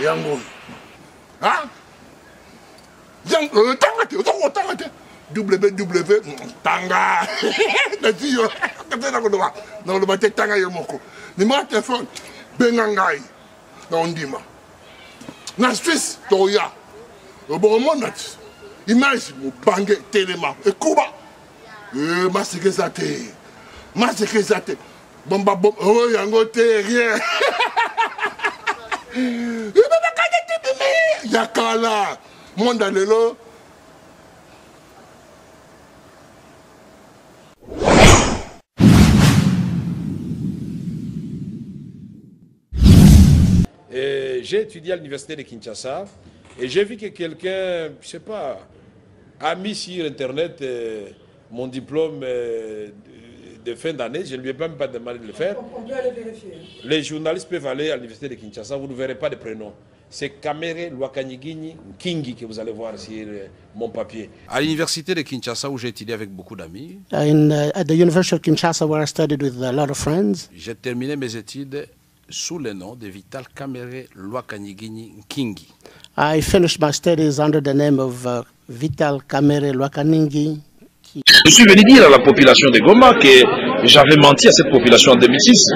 Yango. Hein? Tanga. WW Tanga. Non, le matin Tanga Yomoko. Numéro de téléphone, Bengangai. Dans Ondima. Na Suisse, Toya. Au bon moment, image, mon bangé, téléma. Et Kuba. Massacre ça. Bomba, oh, Yango, rien. Yakala, Mondalelo. J'ai étudié à l'université de Kinshasa et j'ai vu que quelqu'un, je sais pas, a mis sur internet mon diplôme de fin d'année. Je ne lui ai même pas demandé de le faire. On peut aller vérifier. Les journalistes peuvent aller à l'université de Kinshasa, vous ne verrez pas de prénom. C'est Kamere Lwakanyigini Kingi que vous allez voir sur mon papier. À l'université de Kinshasa où j'ai étudié avec beaucoup d'amis. At the University of Kinshasa where I studied with a lot of friends. J'ai terminé mes études sous le nom de Vital Kamere Lwakanyigini Kingi. I finished my studies under the name of Vital Kamere Lwakanyigini. Je suis venu dire à la population de Goma que j'avais menti à cette population en 2006.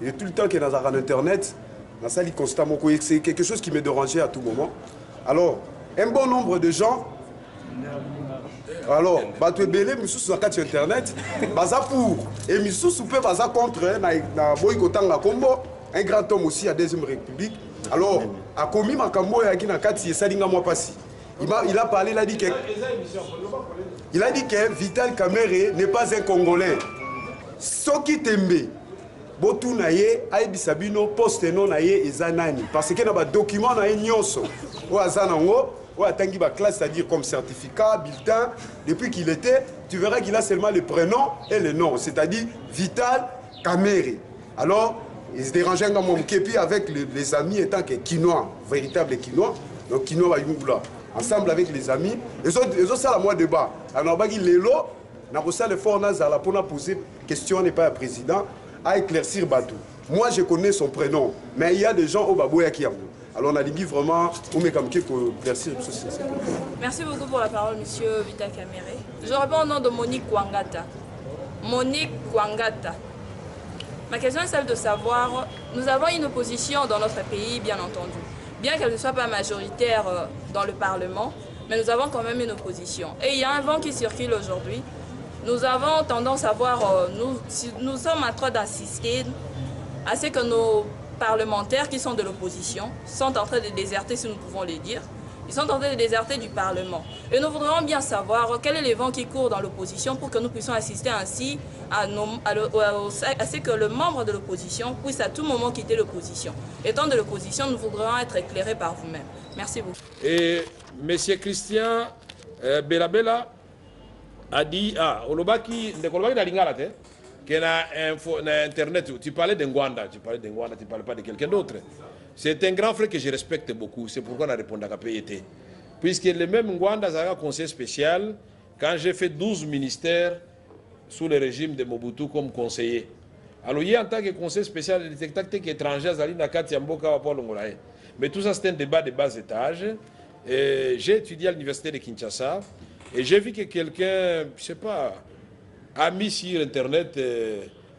Et tout le temps qu'il est dans Internet, dans ça, il constamment, c'est quelque chose qui me dérangeait à tout moment. Alors, un bon nombre de gens, alors, tu es belé, mais sur Internet, baza pour, et Missou peut baza contre, na boycottant Combo, un grand homme aussi à Deuxième République. Alors, a commis ma cambo et a kati et salinga moi passi. Il a parlé, il a dit que Vital Kamere n'est pas un Congolais. Soki Tembe, Botu naye, Aibisabino, poste non naye et zanani. Parce qu'il y a des documents naye nyonso. Ou à Zanango, ou à Tangi ba classe, c'est-à-dire comme certificat, bulletin. Depuis qu'il était, tu verras qu'il a seulement le prénom et le nom. C'est-à-dire Vital Kamere. Alors, il se dérangeait dans mon képi avec les amis étant que Kinois, véritable Kinois. Donc Kinois va Yungula. Ensemble avec les amis. Ils ont ça à moi débat. Alors, il est là. Nous avons le fort Nazala pour poser question n'est pas un président à éclaircir Batou. Moi, je connais son prénom. Mais il y a des gens au Babouya qui ont. Alors, on a dit vraiment, on met comme qui pour éclaircir. Merci beaucoup pour la parole, monsieur Vital Kamere. Je réponds au nom de Monique Kwangata. Monique Kwangata. Ma question est celle de savoir, nous avons une opposition dans notre pays, bien entendu. Bien qu'elle ne soit pas majoritaire dans le Parlement, mais nous avons quand même une opposition. Et il y a un vent qui circule aujourd'hui. Nous avons tendance à voir, nous sommes en train d'assister à ce que nos parlementaires qui sont de l'opposition sont en train de déserter, si nous pouvons le dire. Ils sont en train de déserter du Parlement. Et nous voudrions bien savoir quel est le vent qui court dans l'opposition pour que nous puissions assister ainsi à ce que le membre de l'opposition puisse à tout moment quitter l'opposition. Étant de l'opposition, nous voudrions être éclairés par vous-même. Merci beaucoup. Et M. Christian Belabella a dit, Olobaki, qu'il y a Internet, tu parlais d'Engwanda, tu ne parlais pas de quelqu'un d'autre. C'est un grand frère que je respecte beaucoup, c'est pourquoi on a répondu à KPIT. Puisque le même Ngwanda a un conseil spécial, quand j'ai fait 12 ministères sous le régime de Mobutu comme conseiller. Alors, il y a en tant que conseil spécial, les tactiques étrangères, mais tout ça, c'est un débat de bas étage. J'ai étudié à l'université de Kinshasa et j'ai vu que quelqu'un, je ne sais pas, a mis sur Internet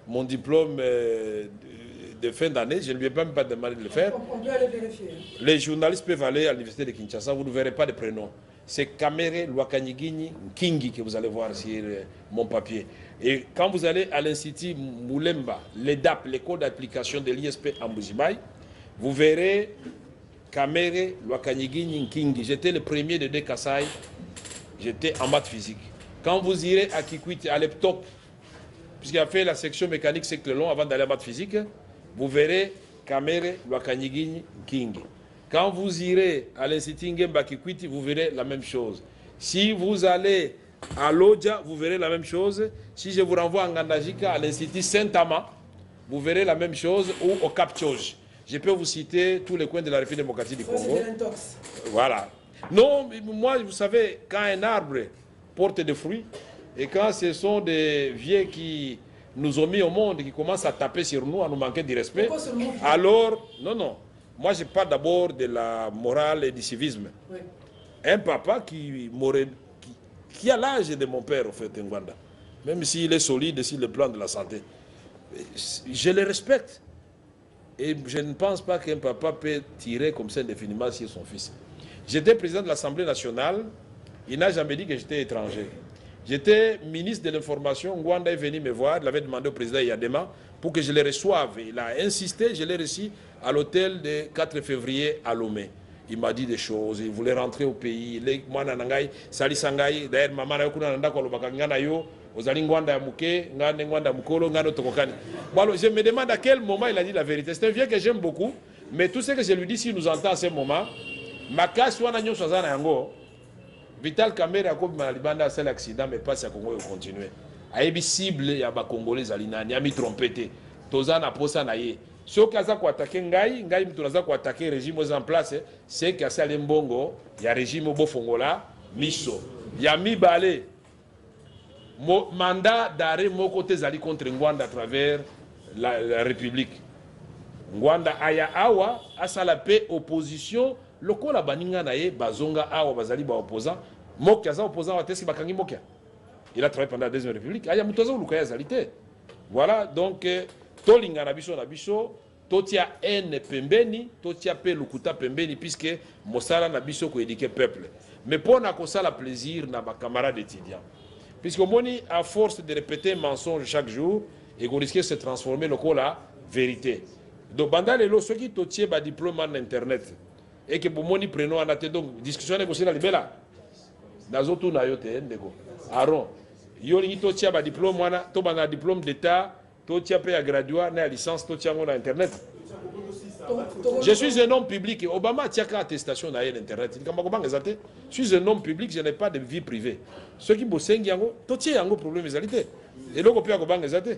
mon diplôme de fin d'année. Je ne lui ai même pas demandé de le faire. On peut aller vérifier. Les journalistes peuvent aller à l'université de Kinshasa, vous ne verrez pas de prénom. C'est Kamere Lwakanyigini Kingi que vous allez voir sur mon papier. Et quand vous allez à l'Institut Moulemba, l'EDAP, l'école d'application de l'ISP en Mbujimaï, vous verrez Kamere Lwakanyigini Kingi. J'étais le premier de Kassai, j'étais en maths physique. Quand vous irez à Kikwit, à l'EPTOP, puisqu'il a fait la section mécanique c'est le long avant d'aller à maths physique, vous verrez Kamere Lwakanyigini Kingi. Quand vous irez à l'Institut Ngemba Kikwiti, vous verrez la même chose. Si vous allez à Lodja, vous verrez la même chose. Si je vous renvoie à Ngandajika, à l'Institut Saint-Ama, vous verrez la même chose, ou au Cap Tchoj. Je peux vous citer tous les coins de la République démocratique du Congo. Voilà. Non, moi, vous savez, quand un arbre porte des fruits, et quand ce sont des vieux qui nous ont mis au monde, qui commencent à taper sur nous, à nous manquer de respect, alors, non, moi je parle d'abord de la morale et du civisme. Oui. Un papa qui a l'âge de mon père, au fait, Ngwanda, même s'il est solide sur le plan de la santé, je le respecte. Et je ne pense pas qu'un papa peut tirer comme ça indéfiniment sur son fils. J'étais président de l'Assemblée nationale, il n'a jamais dit que j'étais étranger. J'étais ministre de l'information, Ngwanda est venu me voir, il avait demandé au président Yadema pour que je le reçoive. Il a insisté, je l'ai reçu à l'hôtel de 4 février à Lomé. Il m'a dit des choses, il voulait rentrer au pays. D'ailleurs, maman a je me demande à quel moment il a dit la vérité. C'est un vieux que j'aime beaucoup, mais tout ce que je lui dis, s'il nous entend à ce moment, ma casse, Vital Kamere a commis un accident, mais pas si Congo continuer. Il y a cible, il y a des Congolais, il y a des trompés. Tozan a posé na ye. Si on a attaqué Ngai, a attaqué le régime en place, c'est qu'il y a Mbongo, il y a un régime au Bofongola, Miso. Il y a mi balé. Mandat d'arrêt mon côté zali contre Ngwanda à travers la République. Ngwanda aya awa asala paix opposition lokola baninga naye bazonga awa bazali ba opposant mokia za opposant wa teski bakangi mokia. Il a travaillé pendant la Deuxième République. Aya mutoza lukaya zalité. Voilà donc tolinga na biso totia haine pembeni totia pe lukuta pembeni puisque mosala na biso ko éduquer peuple. Mais pour na kosala plaisir na ba camarades étudiants. Puisque Moni, à force de répéter mensonge chaque jour, et qu'on risque de se transformer dans la vérité. Donc, pendant les lots, ceux qui ont un diplôme en Internet, et que Moni prenons en attente, donc, discussion négociée dans les belles. Dans les autres, Aaron, il y a un diplôme, un diplôme d'État, tu as gradué, une licence, tu as en Internet. Je suis un homme public. Obama a une attestation dans l'Internet. Je suis un homme public, je n'ai pas de vie privée. Ceux qui bossent, ils ont un problème de réalité. Et donc, on peut avoir des Merci.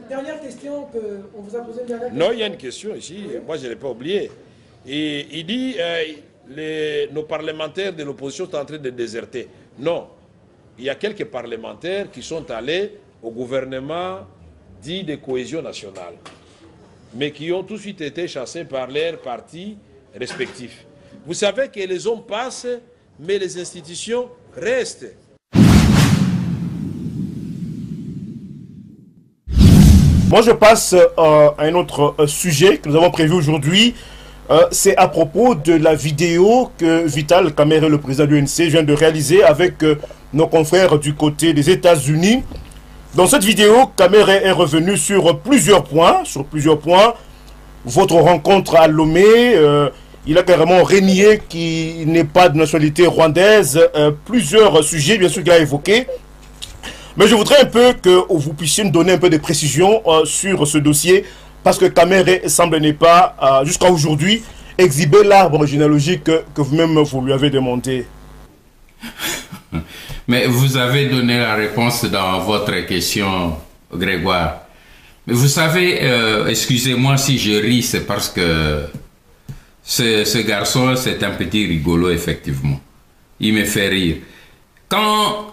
Dernière question qu'on vous a posée. Non, il y a une question ici. Moi, je ne l'ai pas oublié. Et il dit nos parlementaires de l'opposition sont en train de déserter. Non. Il y a quelques parlementaires qui sont allés au gouvernement dit de cohésion nationale, mais qui ont tout de suite été chassés par leurs partis respectifs. Vous savez que les hommes passent, mais les institutions restent. Moi, je passe à un autre sujet que nous avons prévu aujourd'hui. C'est à propos de la vidéo que Vital Kamere, le président de l'UNC, vient de réaliser avec nos confrères du côté des États-Unis. Dans cette vidéo, Kamere est revenu sur plusieurs points. Votre rencontre à Lomé, il a carrément renié qu'il n'est pas de nationalité rwandaise. Plusieurs sujets, bien sûr, qu'il a évoqués. Mais je voudrais un peu que vous puissiez me donner un peu de précision sur ce dossier, parce que Kamere semble n'est pas, jusqu'à aujourd'hui, exhiber l'arbre généalogique que vous-même vous lui avez demandé. Mais vous avez donné la réponse dans votre question, Grégoire. Mais vous savez, excusez-moi si je ris, c'est parce que ce garçon, c'est un petit rigolo, effectivement. Il me fait rire. Quand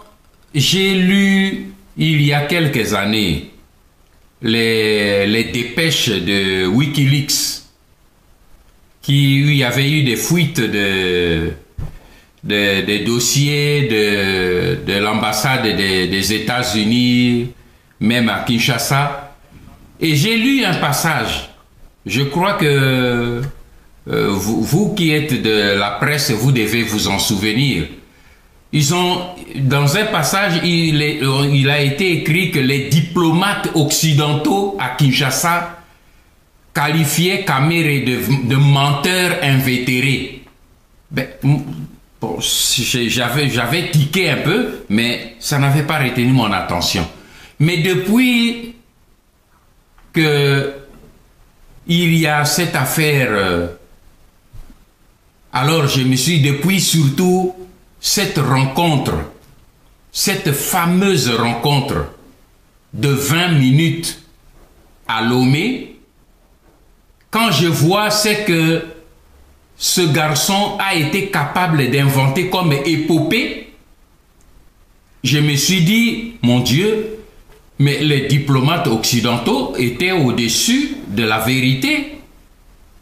j'ai lu, il y a quelques années, les dépêches de Wikileaks, il y avait eu des fuites des dossiers de l'ambassade des États-Unis, même à Kinshasa. Et j'ai lu un passage. Je crois que vous qui êtes de la presse, vous devez vous en souvenir. Dans un passage, il a été écrit que les diplomates occidentaux à Kinshasa qualifiaient Kamere de menteur invétéré. Ben, bon, j'avais tiqué un peu, mais ça n'avait pas retenu mon attention. Mais depuis que il y a cette affaire, alors je me suis, depuis surtout cette rencontre, cette fameuse rencontre de 20 minutes à Lomé, quand je vois ce que ce garçon a été capable d'inventer comme épopée, je me suis dit, mon Dieu, Mais les diplomates occidentaux étaient au-dessus de la vérité.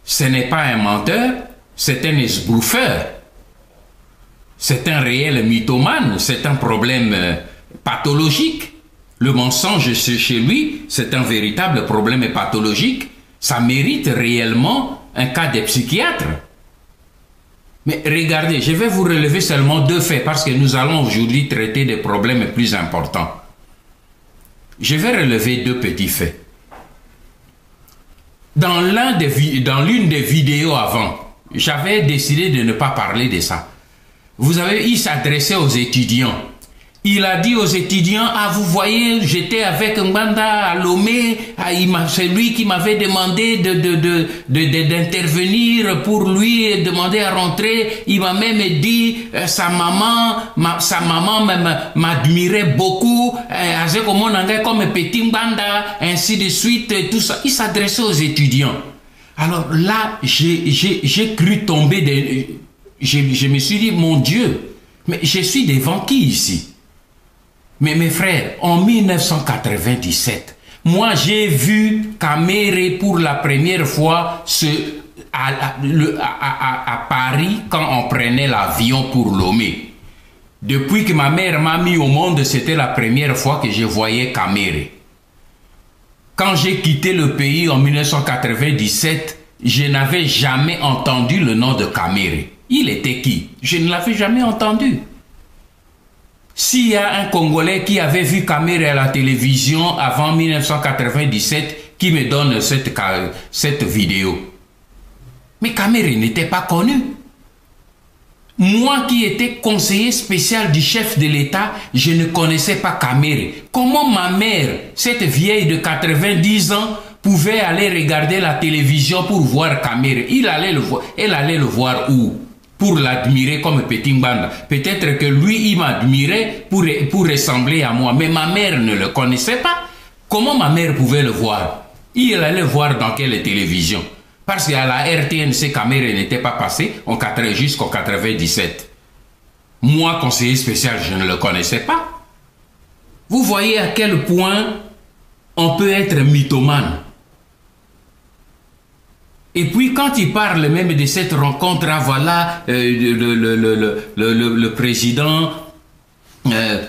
Ce n'est pas un menteur, c'est un esbrouffeur. C'est un réel mythomane, c'est un problème pathologique. Le mensonge chez lui, c'est un véritable problème pathologique. Ça mérite réellement un cas de psychiatre. Mais regardez, je vais vous relever seulement 2 faits parce que nous allons aujourd'hui traiter des problèmes plus importants. Je vais relever 2 petits faits. Dans l'une des vidéos avant, j'avais décidé de ne pas parler de ça. Vous avez, il s'adressait aux étudiants. Il a dit aux étudiants, ah vous voyez, j'étais avec Mbanda à Lomé, c'est lui qui m'avait demandé d'intervenir pour lui demander à rentrer. Il m'a même dit, sa maman m'admirait beaucoup, comme petit Mbanda, ainsi de suite, tout ça. Il s'adressait aux étudiants. Alors là, j'ai cru tomber, je me suis dit, mon Dieu, mais je suis devant qui ici? Mais mes frères, en 1997, moi j'ai vu Kamere pour la première fois à Paris quand on prenait l'avion pour Lomé. Depuis que ma mère m'a mis au monde, c'était la première fois que je voyais Kamere. Quand j'ai quitté le pays en 1997, je n'avais jamais entendu le nom de Kamere. Il était qui? Je ne l'avais jamais entendu. S'il y a un Congolais qui avait vu Kamere à la télévision avant 1997, qui me donne cette vidéo. Mais Kamere n'était pas connu. Moi qui étais conseiller spécial du chef de l'État, je ne connaissais pas Kamere. Comment ma mère, cette vieille de 90 ans, pouvait aller regarder la télévision pour voir Kamere? Elle allait le voir où? Pour l'admirer comme petit Mbanda. Peut-être que lui, il m'admirait pour ressembler à moi. Mais ma mère ne le connaissait pas. Comment ma mère pouvait le voir? Il allait voir dans quelle télévision? Parce qu'à la RTNC, Kamere n'était pas passé jusqu'en 97. Moi, conseiller spécial, je ne le connaissais pas. Vous voyez à quel point on peut être mythomane. Et puis quand il parle même de cette rencontre, voilà, le président,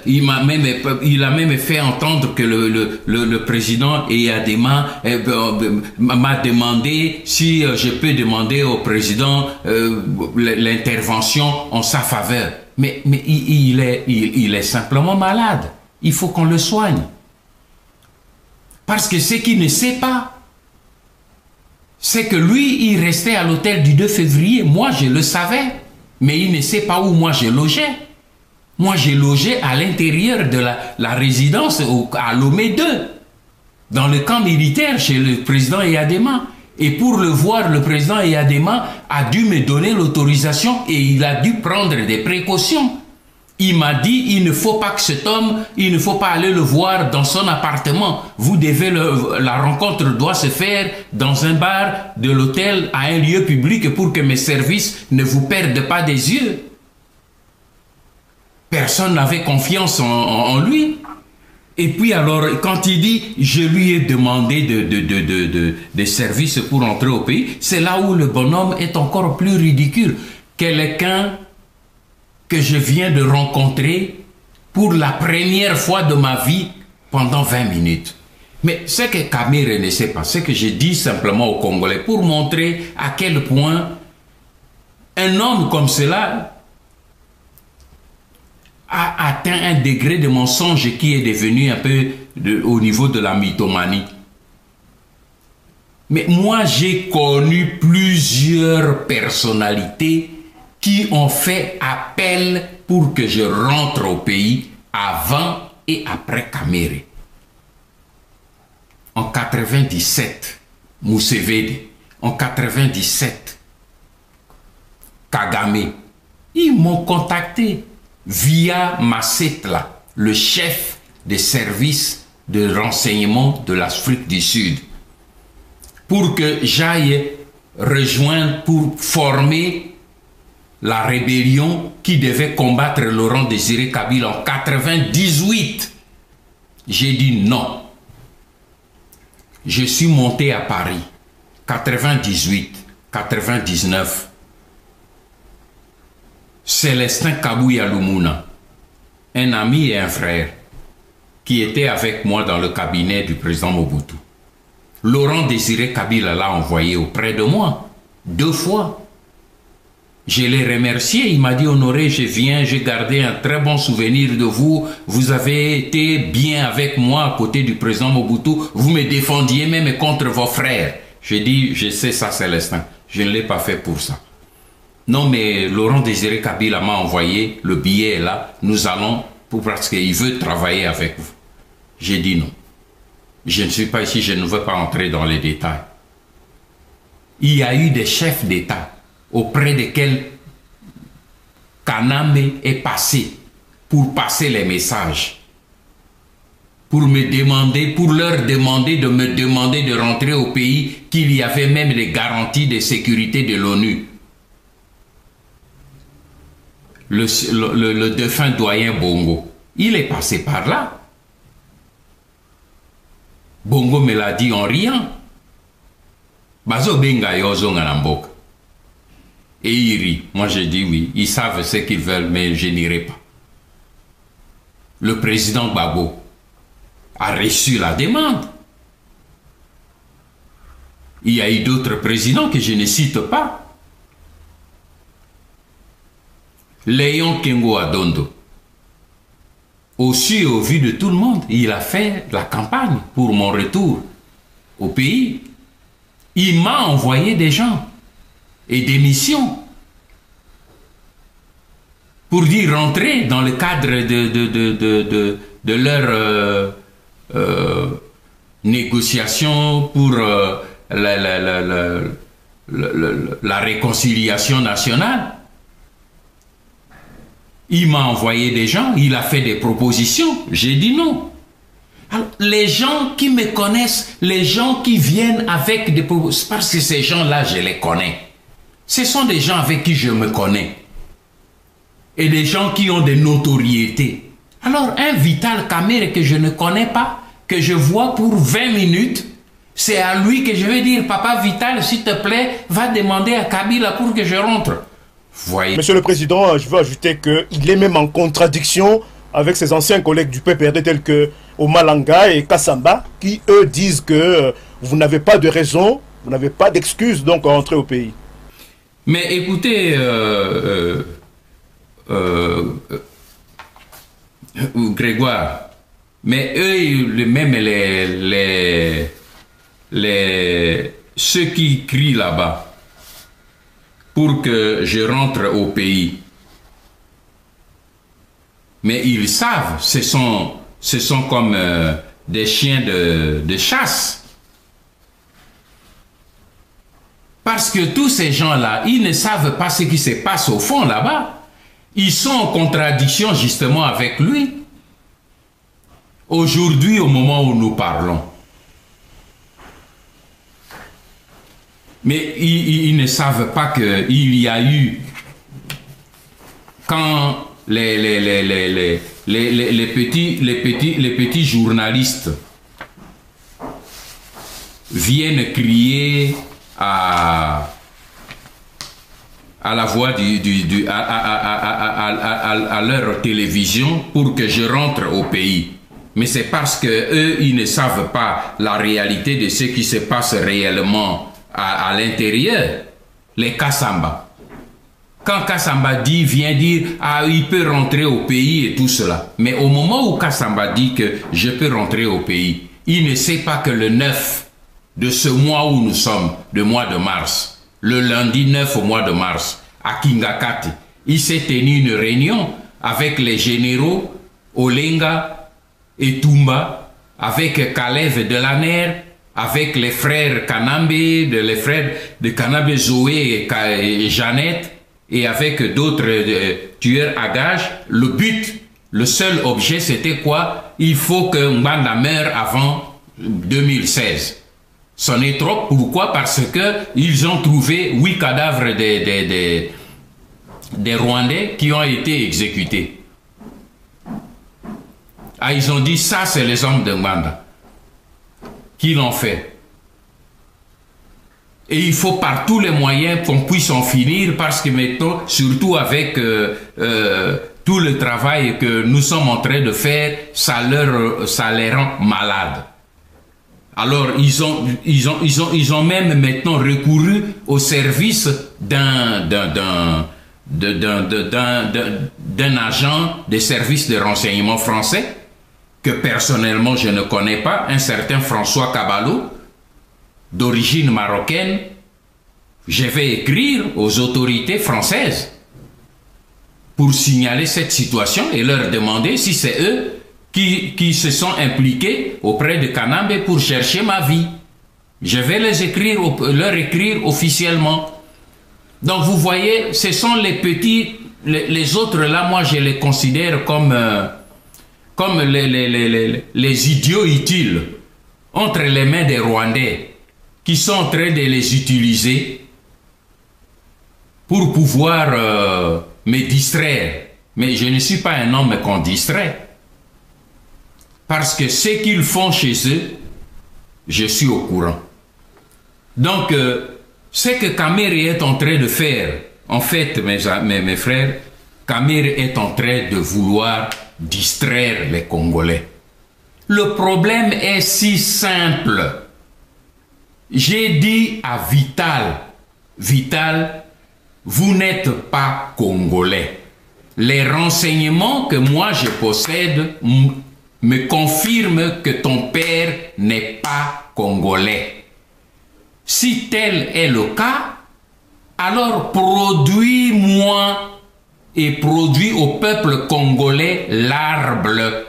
il a même fait entendre que le président Eyadema m'a demandé si je peux demander au président l'intervention en sa faveur. Mais il est simplement malade. Il faut qu'on le soigne. Parce que ce qu'il ne sait pas, c'est que lui, il restait à l'hôtel du 2 février. Moi, je le savais. Mais il ne sait pas où moi je logeais. Moi, j'ai logé à l'intérieur de la résidence à Lomé 2. Dans le camp militaire chez le président Eyadema. Et pour le voir, le président Eyadema a dû me donner l'autorisation et il a dû prendre des précautions. Il m'a dit, il ne faut pas que cet homme, il ne faut pas aller le voir dans son appartement. Vous devez la rencontre doit se faire dans un bar de l'hôtel à un lieu public pour que mes services ne vous perdent pas des yeux. Personne n'avait confiance en lui. Et puis alors, quand il dit, je lui ai demandé des services pour entrer au pays, c'est là où le bonhomme est encore plus ridicule. Quelqu'un que je viens de rencontrer pour la première fois de ma vie pendant 20 minutes. Mais ce que Kamere ne sait pas, c'est que je dis simplement aux Congolais pour montrer à quel point un homme comme cela a atteint un degré de mensonge qui est devenu un peu au niveau de la mythomanie. Mais moi, j'ai connu plusieurs personnalités qui ont fait appel pour que je rentre au pays avant et après Kamere. En 97, Museveni. En 97, Kagame. Ils m'ont contacté via Masetla, le chef des services de renseignement de l'Afrique du Sud, pour que j'aille rejoindre, pour former la rébellion qui devait combattre Laurent Désiré Kabila en 98. J'ai dit non. Je suis monté à Paris, 98, 99. Célestin Kabouya Lumuna, un ami et un frère, qui était avec moi dans le cabinet du président Mobutu. Laurent Désiré Kabila l'a envoyé auprès de moi, 2 fois. Je l'ai remercié, il m'a dit: Honoré, je viens, j'ai gardé un très bon souvenir de vous, vous avez été bien avec moi à côté du président Mobutu, vous me défendiez même contre vos frères. J'ai dit: je sais ça, Célestin, je ne l'ai pas fait pour ça. Non, mais Laurent Désiré Kabila m'a envoyé, le billet est là, nous allons, parce qu'il veut travailler avec vous. J'ai dit non. Je ne suis pas ici, je ne veux pas entrer dans les détails. Il y a eu des chefs d'État auprès desquels Kanambe est passé pour passer les messages, pour me demander, pour leur demander de me demander de rentrer au pays, qu'il y avait même les garanties de sécurité de l'ONU. Le défunt doyen Bongo, il est passé par là. Bongo me l'a dit en riant. Bazo benga yozo nganamboka. Et il rit. Moi j'ai dit oui, ils savent ce qu'ils veulent, mais je n'irai pas. Le président Gbagbo a reçu la demande. Il y a eu d'autres présidents que je ne cite pas. Léon Kengo Adondo, aussi au vu de tout le monde, il a fait la campagne pour mon retour au pays. Il m'a envoyé des gens et des missions pour dire rentrer dans le cadre de leur négociation pour la réconciliation nationale. Il m'a envoyé des gens, il a fait des propositions, j'ai dit non. Alors, les gens qui me connaissent, les gens qui viennent avec des propositions, parce que ces gens-là, je les connais. Ce sont des gens avec qui je me connais. Et des gens qui ont des notoriétés. Alors, un Vital Kamerhe que je ne connais pas, que je vois pour 20 minutes, c'est à lui que je vais dire: Papa Vital, s'il te plaît, va demander à Kabila pour que je rentre. Voyez. Monsieur le Président, je veux ajouter qu'il est même en contradiction avec ses anciens collègues du PPRD tels que Omalanga et Kassamba, qui eux disent que vous n'avez pas de raison, vous n'avez pas d'excuse donc à entrer au pays. Mais écoutez, Grégoire, mais eux, même ceux qui crient là-bas pour que je rentre au pays, mais ils savent, ce sont comme des chiens de chasse. Parce que tous ces gens-là, ils ne savent pas ce qui se passe au fond là-bas. Ils sont en contradiction justement avec lui. Aujourd'hui, au moment où nous parlons. Mais ils ne savent pas qu'il y a eu, quand les petits journalistes viennent crier à la voix à leur télévision pour que je rentre au pays. Mais c'est parce que eux, ils ne savent pas la réalité de ce qui se passe réellement à l'intérieur. Les Kassamba. Quand Kassamba vient dire « Ah, il peut rentrer au pays » et tout cela. Mais au moment où Kassamba dit que je peux rentrer au pays, il ne sait pas que le 9 de ce mois où nous sommes, le mois de mars, le lundi 9 au mois de mars, à Kingakati, il s'est tenu une réunion avec les généraux Olenga et Toumba, avec Kalev Delaner, avec les frères Kanambe, les frères de Kanambe Zoé et Jeannette, et avec d'autres tueurs à gages. Le but, le seul objet, c'était quoi? Il faut que Mbanda meure avant 2016. C'en est trop. Pourquoi? Parce que ils ont trouvé 8 cadavres des Rwandais qui ont été exécutés. Ah, ils ont dit ça, c'est les hommes de Nganda qui l'ont fait. Et il faut par tous les moyens qu'on puisse en finir parce que maintenant, surtout avec tout le travail que nous sommes en train de faire, ça les rend malades. Alors, ils ont même maintenant recouru au service d'un agent des services de renseignement français que personnellement je ne connais pas, un certain François Caballo, d'origine marocaine. Je vais écrire aux autorités françaises pour signaler cette situation et leur demander si c'est eux qui se sont impliqués auprès de Kanambe pour chercher ma vie. Je vais leur écrire officiellement. Donc vous voyez, ce sont les petits, les autres là, moi je les considère comme les idiots utiles entre les mains des Rwandais qui sont en train de les utiliser pour pouvoir me distraire. Mais je ne suis pas un homme qu'on distrait. Parce que ce qu'ils font chez eux, je suis au courant. Donc, ce que Kamere est en train de faire, en fait, mes frères, Kamere est en train de vouloir distraire les Congolais. Le problème est si simple. J'ai dit à Vital, Vital, vous n'êtes pas Congolais. Les renseignements que moi je possède me confirment que ton père n'est pas Congolais. Si tel est le cas, alors produis-moi et produis au peuple congolais l'arbre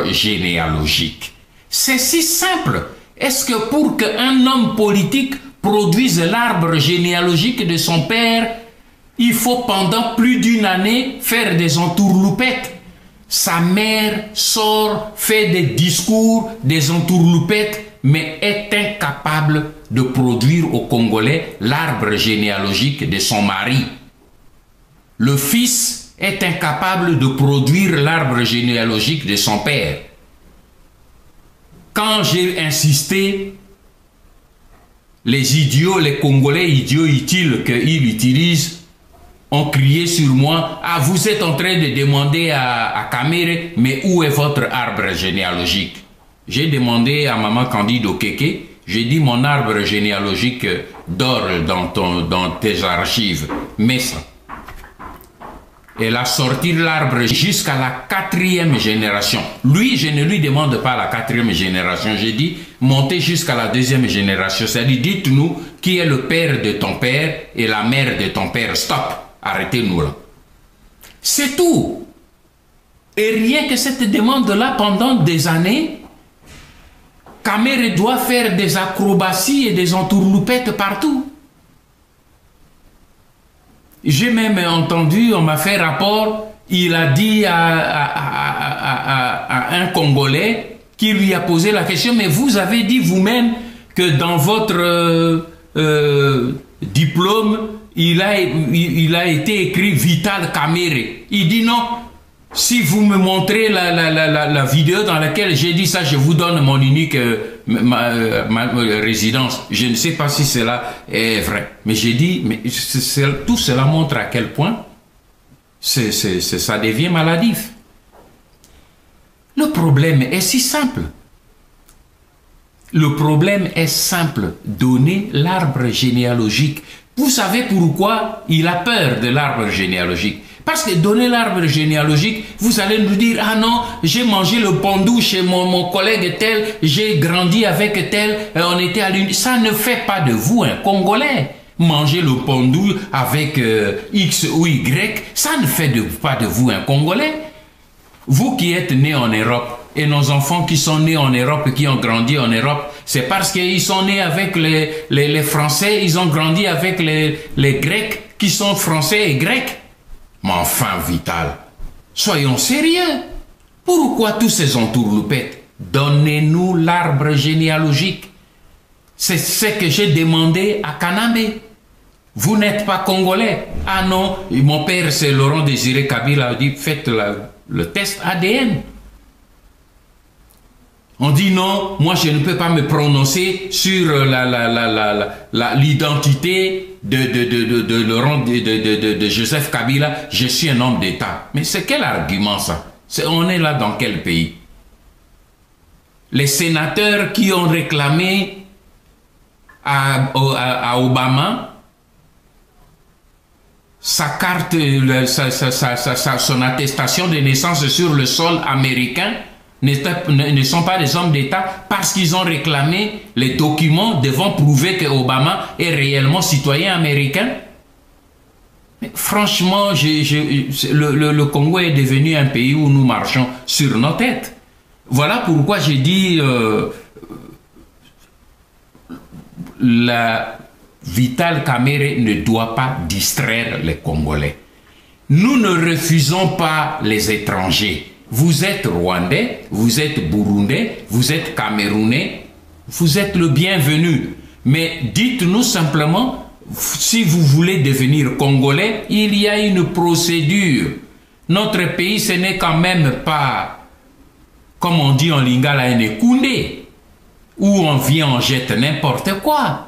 généalogique. C'est si simple. Est-ce que pour qu'un homme politique produise l'arbre généalogique de son père, il faut pendant plus d'une année faire des entourloupettes? Sa mère sort, fait des discours, des entourloupettes, mais est incapable de produire aux Congolais l'arbre généalogique de son mari. Le fils est incapable de produire l'arbre généalogique de son père. Quand j'ai insisté, les idiots, les Congolais idiots utiles qu'ils utilisent, ont crié sur moi, ah, vous êtes en train de demander à Kamere, mais où est votre arbre généalogique? J'ai demandé à maman Candide Okeke, j'ai dit mon arbre généalogique dort dans tes archives, mets ça. Elle a sorti l'arbre jusqu'à la 4e génération. Lui, je ne lui demande pas la 4e génération. J'ai dit, montez jusqu'à la 2e génération. C'est-à-dire, dites-nous qui est le père de ton père et la mère de ton père. Stop. Arrêtez-nous là. C'est tout. Et rien que cette demande-là, pendant des années, Kamere doit faire des acrobaties et des entourloupettes partout. J'ai même entendu, on m'a fait rapport, il a dit à un Congolais qui lui a posé la question, mais vous avez dit vous-même que dans votre diplôme, il a été écrit Vital Kamere. Il dit non, si vous me montrez la vidéo dans laquelle j'ai dit ça, je vous donne mon unique ma résidence. Je ne sais pas si cela est vrai. Mais j'ai dit, mais tout cela montre à quel point ça devient maladif. Le problème est si simple. Le problème est simple. Donner l'arbre généalogique. Vous savez pourquoi il a peur de l'arbre généalogique? Parce que donner l'arbre généalogique, vous allez nous dire, ah non, j'ai mangé le pondou chez mon collègue tel, j'ai grandi avec tel, on était à l'une. Ça ne fait pas de vous un Congolais. Manger le pondou avec X ou Y, ça ne fait pas de vous un Congolais. Vous qui êtes nés en Europe, et nos enfants qui sont nés en Europe, qui ont grandi en Europe, c'est parce qu'ils sont nés avec les Français, ils ont grandi avec les Grecs qui sont Français et Grecs. Mais enfin, Vital, soyons sérieux. Pourquoi tous ces entourloupettes? Donnez-nous l'arbre généalogique. C'est ce que j'ai demandé à Kanambe. Vous n'êtes pas Congolais. Ah non, mon père c'est Laurent Désiré Kabila, a dit faites le test ADN. On dit non, moi je ne peux pas me prononcer sur l'identité de Joseph Kabila, je suis un homme d'État. Mais c'est quel argument ça? On est là dans quel pays? Les sénateurs qui ont réclamé à Obama sa carte, son attestation de naissance sur le sol américain, ne sont pas des hommes d'État parce qu'ils ont réclamé les documents devant prouver que Obama est réellement citoyen américain. Mais franchement, le Congo est devenu un pays où nous marchons sur nos têtes. Voilà pourquoi j'ai dit la Vital Kamerhe ne doit pas distraire les Congolais. Nous ne refusons pas les étrangers. Vous êtes Rwandais, vous êtes Burundais, vous êtes Camerounais, vous êtes le bienvenu. Mais dites-nous simplement, si vous voulez devenir Congolais, il y a une procédure. Notre pays, ce n'est quand même pas, comme on dit en lingala, un Koundé, où on vient, on jette n'importe quoi.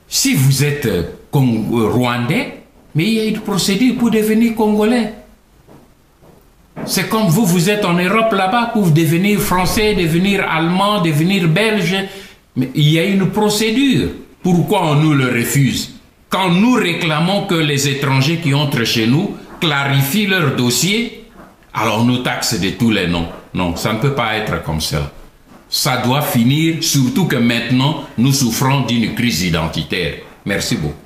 Si vous êtes Rwandais, mais il y a une procédure pour devenir Congolais. C'est comme vous, vous êtes en Europe là-bas pour devenir Français, devenir Allemand, devenir Belge. Mais il y a une procédure. Pourquoi on nous le refuse? Quand nous réclamons que les étrangers qui entrent chez nous clarifient leur dossier, alors nous taxent de tous les noms. Non, ça ne peut pas être comme ça. Ça doit finir, surtout que maintenant, nous souffrons d'une crise identitaire. Merci beaucoup.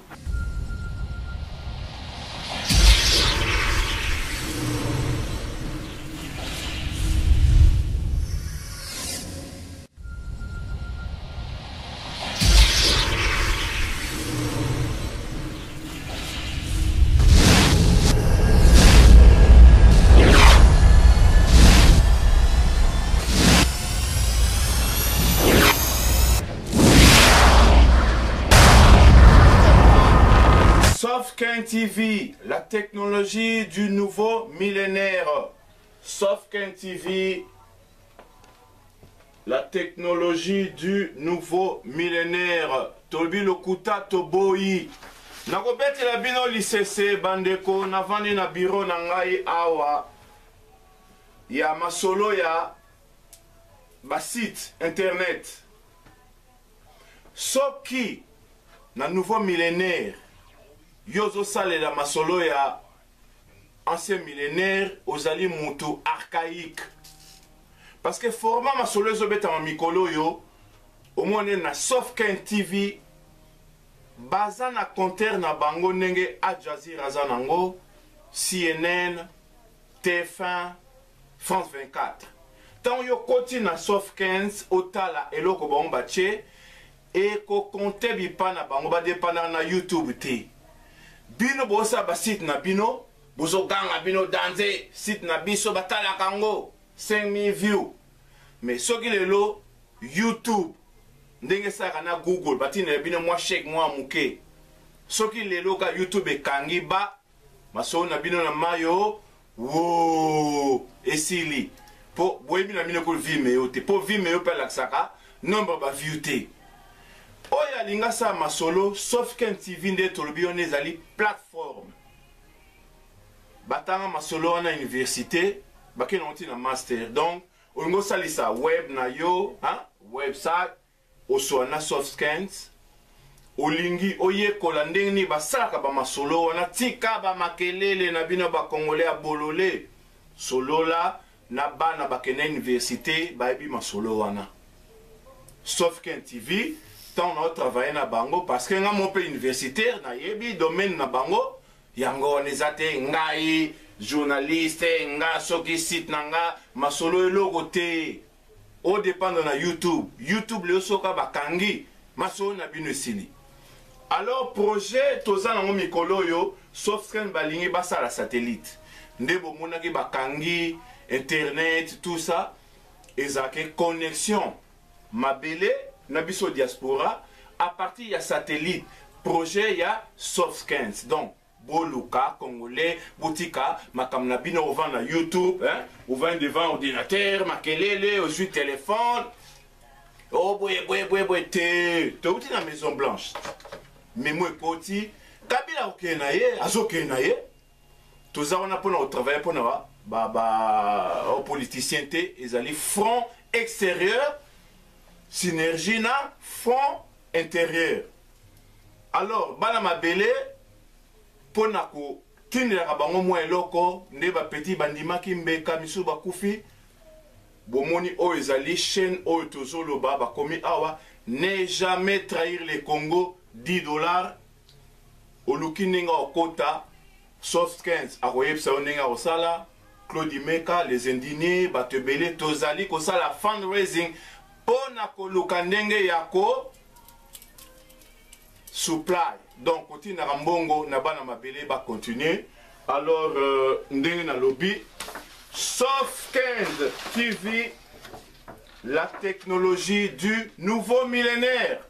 Sofken TV, la technologie du nouveau millénaire. Sofken TV, la technologie du nouveau millénaire. Tolbi lokuta toboyi. Nakobeti la bino lisese bandeko navandi na bureau na ngai awa. Ya masolo ya ba site internet. Soki na nouveau millénaire. Yozo sale la masolo ya ancien millénaire ozali mutu archaïque. Parce que format masolo ezobeta ma mikolo yo omone na Sofken TV baza na compteur na bango ndenge Al Jazeera za nango, CNN, TF1, France 24. Tant yo koti na Sofken otala eloko bango bache e ko compte bipa na bango ba dépendant na YouTube te. Bino bosa ba site na bino bozo ganga bino danze site na biso batala kango 5000 views. Mais soki lelo YouTube ndenge saka na Google batine bino mwa shake mwa muke. Soki lelo ka YouTube ekangi ba maso na bino na mayo wo esili po boyebi na bino ko Vimeo te po Vimeo pa laksaka nombre ba view te. Oya linga sa masolo Sofken TV nde tolobi on ezali plateforme. Batanga masolo na université bakena onti na master. Donc ongo salisa web na yo, hein, website oswana Sofken olingi oye kolande ni basaka ba masolo wana tika ba makelele na bino ba congolais abolole solola na bana bakena université ba ebi masolo wana. Sofken TV tant on a travaillé na bango parce que nga mon pays universitaire na yebi domaine na bango yango onezate ngai journaliste nga soki site nanga masolo eloko te o dépendre na YouTube le soka bakangi masolo na bino esili. Alors projet toza nango mikolo yo Sofken balingi basa la satellite ndebo monaki bakangi internet tout ça ezake connexion mabele na biso diaspora à partir ya satellite projet ya Sofken. Donc boluka congolais botika makamna bino ovant na YouTube hein ovant devant ordinateur makelele au téléphone oh boye te touti na Maison Blanche mais moi poti kabila okenaye azokenaye tozana pona au travail pona ba politicien te ezali front extérieur synergie na front intérieur. Alors bana mabele pona ko tindela bango mwa eloko nde ba petit bandima ki mbeka misu bakufi bomoni o ezali chaîne o tozolo ba komi awa ne jamais trahir le Congo $10 oluki ninga okota soft 15 akoyebisa oninga osala Claude Meka les indignés batebele tozali ko sala fundraising pona ko luka ndenge yako supply. Donc, quand on a un bongo, on a un continuer. Alors, ndenge na lobby, sauf 15 TV, la technologie du nouveau millénaire.